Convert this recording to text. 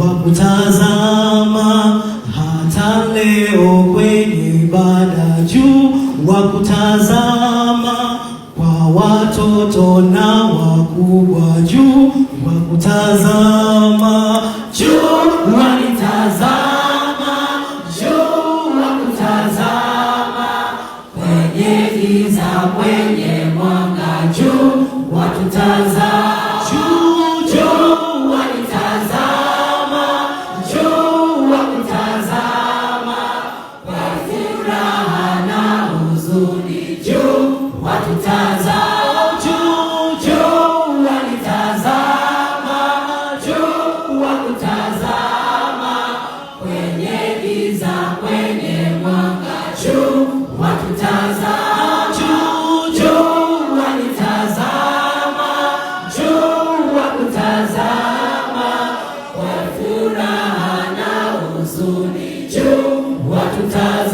wakutazama hata leo kwenye ibada juu, wakutazama kwa watoto na wakubwa juu, wakutazama juu, walitazama juu, wakutazama kwenye giza, kwenye mwanga juu, wakutazama watutazama